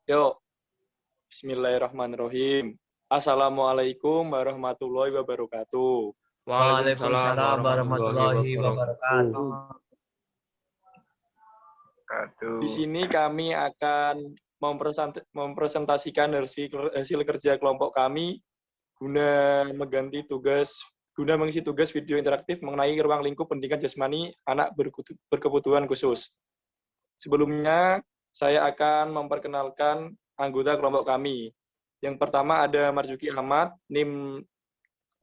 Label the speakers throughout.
Speaker 1: Yuk, bismillahirrahmanirrahim. Assalamualaikum warahmatullahi wabarakatuh.
Speaker 2: Waalaikumsalam warahmatullahi wabarakatuh.
Speaker 1: Di sini kami akan mempresentasikan hasil kerja kelompok kami guna mengisi tugas video interaktif mengenai ruang lingkup pendidikan jasmani anak berkebutuhan khusus. Sebelumnya, saya akan memperkenalkan anggota kelompok kami. Yang pertama ada Marzuki Ahmad, NIM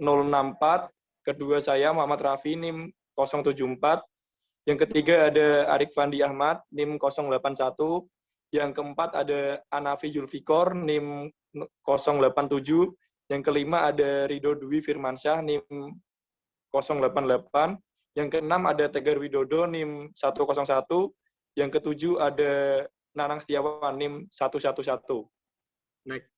Speaker 1: 064. Kedua saya Muhammad Rafi, NIM 074. Yang ketiga ada Arik Fandi Ahmad, NIM 081. Yang keempat ada Anafi Julfikor, NIM 087. Yang kelima ada Rido Dwi Firmansyah, NIM 088. Yang keenam ada Tegar Widodo, NIM 101. Yang ketujuh ada Nanang Setiawan, NIM 111. Next.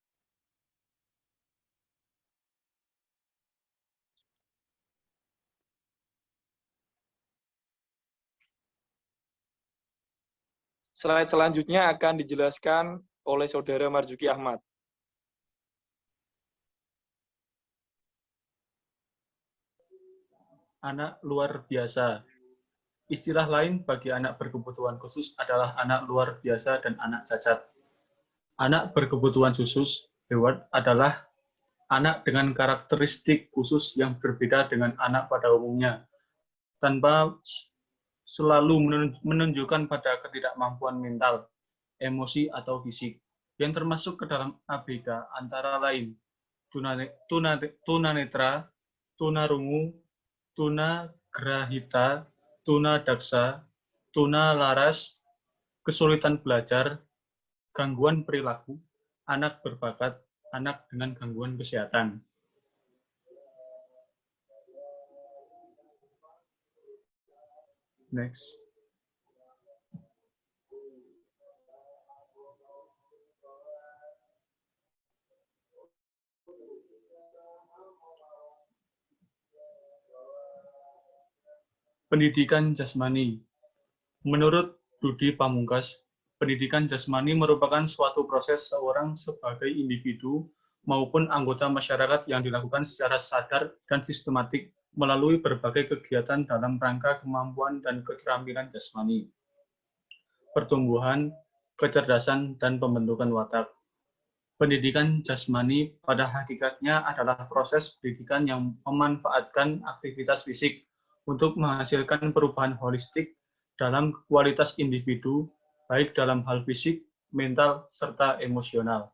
Speaker 1: Slide selanjutnya akan dijelaskan oleh Saudara Marzuki Ahmad.
Speaker 3: Anak luar biasa. Istilah lain bagi anak berkebutuhan khusus adalah anak luar biasa dan anak cacat. Anak berkebutuhan khusus, Heward, adalah anak dengan karakteristik khusus yang berbeda dengan anak pada umumnya, tanpa selalu menunjukkan pada ketidakmampuan mental, emosi, atau fisik, yang termasuk ke dalam ABK antara lain tunanetra, tunarungu, tunagrahita, tunadaksa, tunalaras, kesulitan belajar, gangguan perilaku, anak berbakat, anak dengan gangguan kesehatan. Next. Pendidikan jasmani. Menurut Dudi Pamungkas, pendidikan jasmani merupakan suatu proses seorang sebagai individu maupun anggota masyarakat yang dilakukan secara sadar dan sistematik melalui berbagai kegiatan dalam rangka kemampuan dan keterampilan jasmani, pertumbuhan, kecerdasan, dan pembentukan watak. Pendidikan jasmani pada hakikatnya adalah proses pendidikan yang memanfaatkan aktivitas fisik untuk menghasilkan perubahan holistik dalam kualitas individu, baik dalam hal fisik, mental, serta emosional.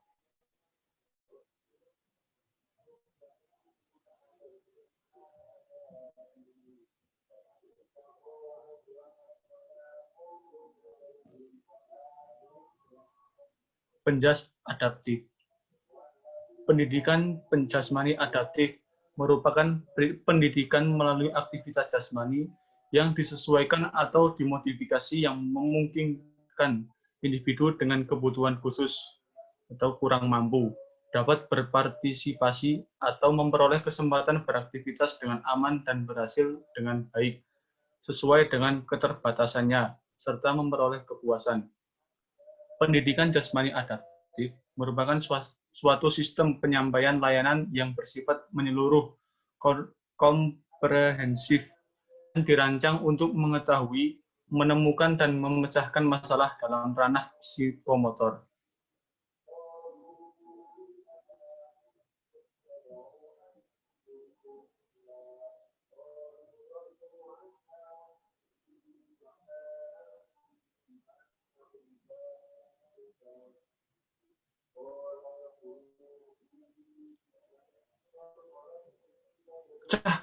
Speaker 3: Penjas adaptif. Pendidikan penjasmani adaptif merupakan pendidikan melalui aktivitas jasmani yang disesuaikan atau dimodifikasi yang memungkinkan individu dengan kebutuhan khusus atau kurang mampu dapat berpartisipasi atau memperoleh kesempatan beraktivitas dengan aman dan berhasil dengan baik sesuai dengan keterbatasannya serta memperoleh kepuasan. Pendidikan jasmani adaptif merupakan suatu sistem penyampaian layanan yang bersifat menyeluruh, komprehensif, dan dirancang untuk mengetahui, menemukan, dan memecahkan masalah dalam ranah psikomotor.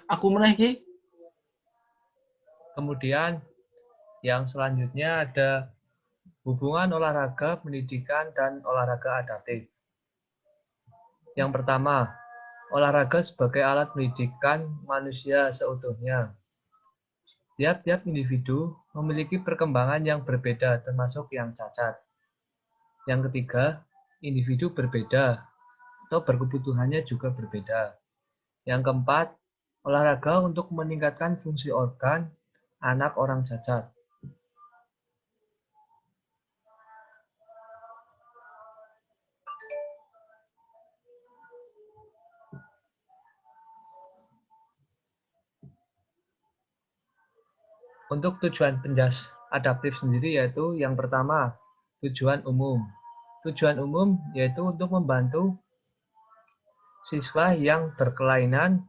Speaker 3: Aku menaiki.
Speaker 2: Kemudian yang selanjutnya ada hubungan olahraga, pendidikan, dan olahraga adaptif. Yang pertama, olahraga sebagai alat pendidikan manusia seutuhnya. Tiap-tiap individu memiliki perkembangan yang berbeda, termasuk yang cacat. Yang ketiga, individu berbeda, atau berkebutuhannya juga berbeda. Yang keempat, olahraga untuk meningkatkan fungsi organ anak orang cacat. Untuk tujuan penjas adaptif sendiri yaitu yang pertama, tujuan umum. Tujuan umum yaitu untuk membantu siswa yang berkelainan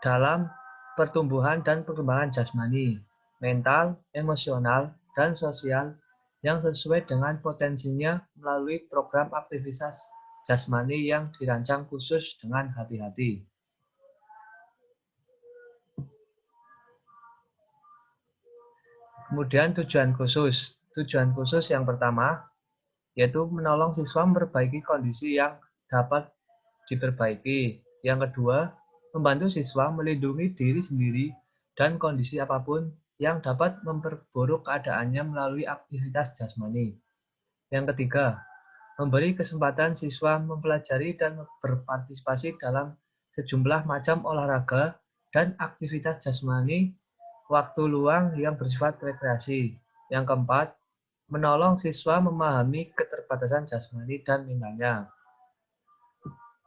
Speaker 2: dalam pertumbuhan dan perkembangan jasmani, mental, emosional, dan sosial yang sesuai dengan potensinya melalui program aktivitas jasmani yang dirancang khusus dengan hati-hati. Kemudian tujuan khusus. Tujuan khusus yang pertama yaitu menolong siswa memperbaiki kondisi yang dapat diperbaiki. Yang kedua, membantu siswa melindungi diri sendiri dan kondisi apapun yang dapat memperburuk keadaannya melalui aktivitas jasmani. Yang ketiga, memberi kesempatan siswa mempelajari dan berpartisipasi dalam sejumlah macam olahraga dan aktivitas jasmani waktu luang yang bersifat rekreasi. Yang keempat, menolong siswa memahami keterbatasan jasmani dan mentalnya.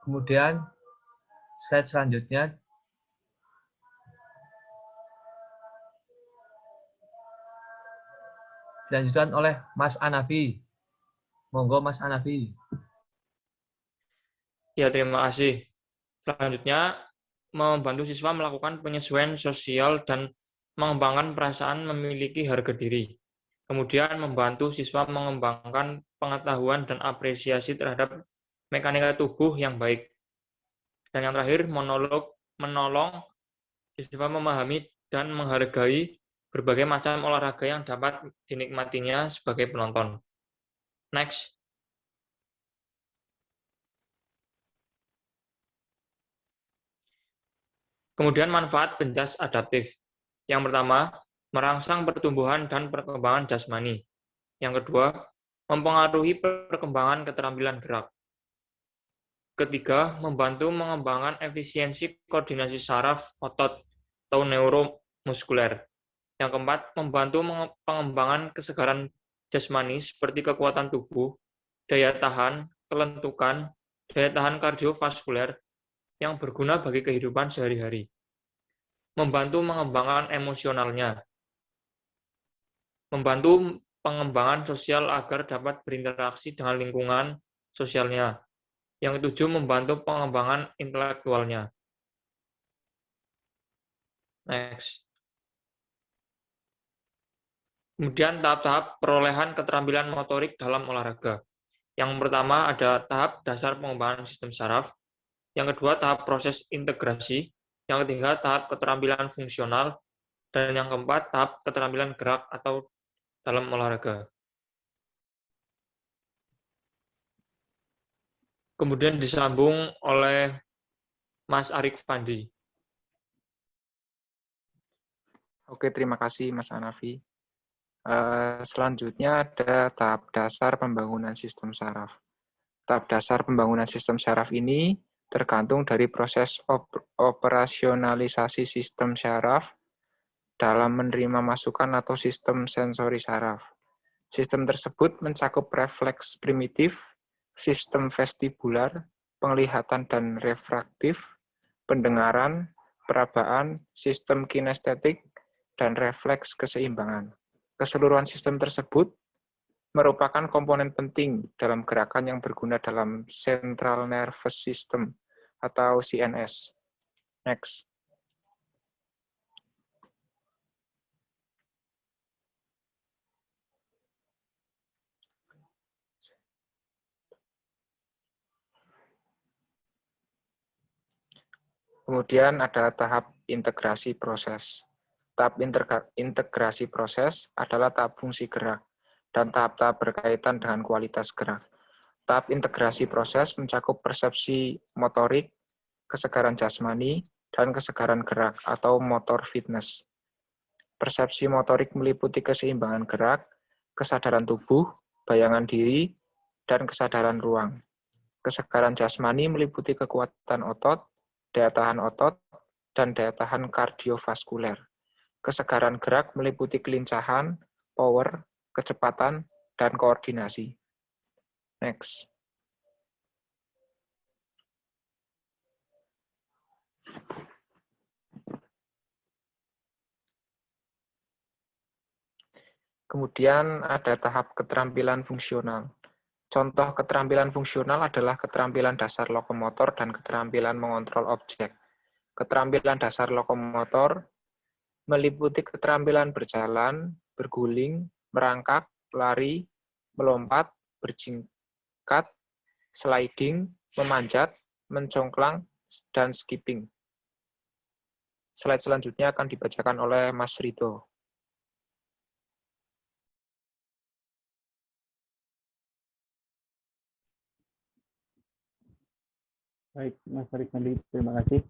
Speaker 2: Kemudian, slide selanjutnya dilanjutkan oleh Mas Anafi. Monggo Mas Anafi.
Speaker 4: Ya, terima kasih. Selanjutnya, membantu siswa melakukan penyesuaian sosial dan mengembangkan perasaan memiliki harga diri. Kemudian membantu siswa mengembangkan pengetahuan dan apresiasi terhadap mekanika tubuh yang baik. Dan yang terakhir, menolong siswa memahami dan menghargai berbagai macam olahraga yang dapat dinikmatinya sebagai penonton. Next. Kemudian manfaat penjas adaptif. Yang pertama, merangsang pertumbuhan dan perkembangan jasmani. Yang kedua, mempengaruhi perkembangan keterampilan gerak. Ketiga, membantu mengembangkan efisiensi koordinasi saraf, otot, atau neuromuskuler. Yang keempat, membantu pengembangan kesegaran jasmani seperti kekuatan tubuh, daya tahan, kelentukan, daya tahan kardiovaskuler yang berguna bagi kehidupan sehari-hari. Membantu mengembangkan emosionalnya. Membantu pengembangan sosial agar dapat berinteraksi dengan lingkungan sosialnya. Yang ketujuh, membantu pengembangan intelektualnya. Next. Kemudian tahap-tahap perolehan keterampilan motorik dalam olahraga. Yang pertama ada tahap dasar pengembangan sistem saraf. Yang kedua tahap proses integrasi. Yang ketiga tahap keterampilan fungsional. Dan yang keempat tahap keterampilan gerak atau dalam olahraga. Kemudian disambung oleh Mas Arik Fandi.
Speaker 5: Oke, terima kasih Mas Anafi. Selanjutnya ada tahap dasar pembangunan sistem saraf. Tahap dasar pembangunan sistem saraf ini tergantung dari proses operasionalisasi sistem saraf dalam menerima masukan atau sistem sensori saraf. Sistem tersebut mencakup refleks primitif, sistem vestibular, penglihatan dan refraktif, pendengaran, perabaan, sistem kinestetik, dan refleks keseimbangan. Keseluruhan sistem tersebut merupakan komponen penting dalam gerakan yang berguna dalam Central Nervous System atau CNS. Next. Kemudian ada tahap integrasi proses. Tahap integrasi proses adalah tahap fungsi gerak dan tahap-tahap berkaitan dengan kualitas gerak. Tahap integrasi proses mencakup persepsi motorik, kesegaran jasmani, dan kesegaran gerak atau motor fitness. Persepsi motorik meliputi keseimbangan gerak, kesadaran tubuh, bayangan diri, dan kesadaran ruang. Kesegaran jasmani meliputi kekuatan otot, daya tahan otot, dan daya tahan kardiovaskuler. Kesegaran gerak meliputi kelincahan, power, kecepatan, dan koordinasi. Next. Kemudian ada tahap keterampilan fungsional. Contoh keterampilan fungsional adalah keterampilan dasar lokomotor dan keterampilan mengontrol objek. Keterampilan dasar lokomotor meliputi keterampilan berjalan, berguling, merangkak, lari, melompat, berjingkat, sliding, memanjat, mencongklang, dan skipping. Slide selanjutnya akan dibacakan oleh Mas Rido.
Speaker 6: Baik, Mas Arifandi, terima kasih.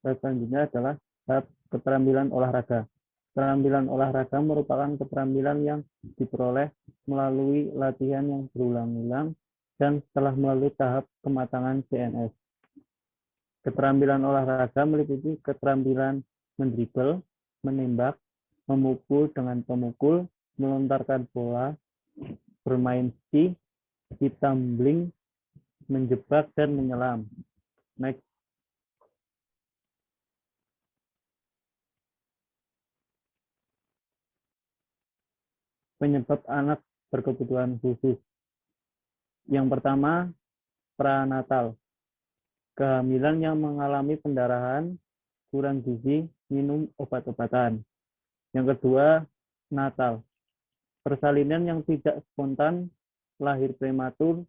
Speaker 6: Selanjutnya adalah tahap keterampilan olahraga. Keterampilan olahraga merupakan keterampilan yang diperoleh melalui latihan yang berulang-ulang dan setelah melalui tahap kematangan CNS. Keterampilan olahraga meliputi keterampilan mendribel, menembak, memukul dengan pemukul, melontarkan bola, bermain ski, tumbling, menjebak, dan menyelam. Next. Penyebab anak berkebutuhan khusus. Yang pertama, pranatal. Kehamilan yang mengalami pendarahan, kurang gizi, minum obat-obatan. Yang kedua, natal. Persalinan yang tidak spontan, lahir prematur,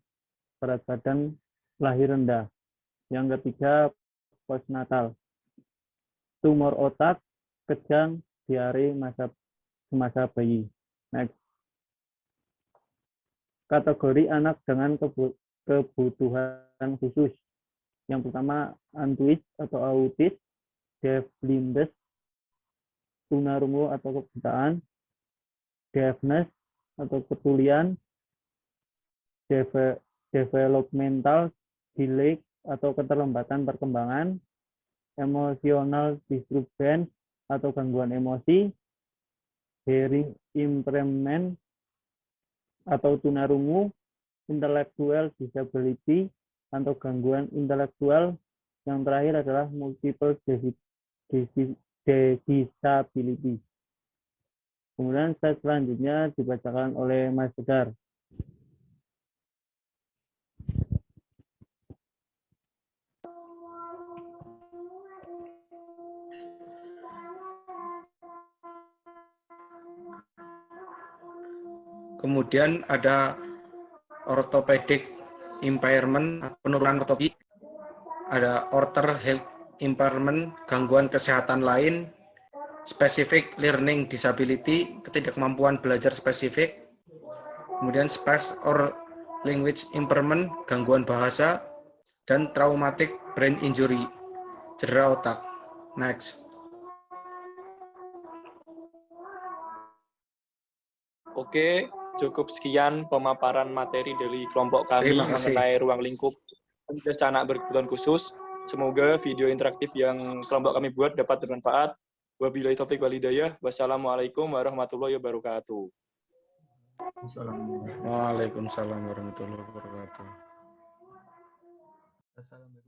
Speaker 6: berat badan lahir rendah. Yang ketiga, postnatal. Tumor otak, kejang, diare semasa bayi. Next. Kategori anak dengan kebutuhan khusus. Yang pertama, antuis atau autis, deafblindness, tunarungu atau kebutaan, deafness atau ketulian, developmental delay atau keterlambatan perkembangan, emotional disturbance atau gangguan emosi, hearing impairment atau tunarungu, intellectual disability atau gangguan intelektual. Yang terakhir adalah multiple disability. Kemudian slide selanjutnya dibacakan oleh Mas Tegar.
Speaker 7: Kemudian ada orthopedic impairment, penurunan ortopedik, ada orther health impairment, gangguan kesehatan lain, specific learning disability, ketidakmampuan belajar spesifik, kemudian speech or language impairment, gangguan bahasa, dan traumatic brain injury, cedera otak. Next.
Speaker 1: Oke, cukup sekian pemaparan materi dari kelompok kami
Speaker 7: Terima kasih.
Speaker 1: mengenai ruang lingkup tes anak berkebutuhan khusus. Semoga video interaktif yang kelompok kami buat dapat bermanfaat. Wabillahi taufik wal hidayah. Wassalamualaikum warahmatullahi wabarakatuh.
Speaker 7: Waalaikumsalam warahmatullahi wabarakatuh.
Speaker 2: Assalamualaikum.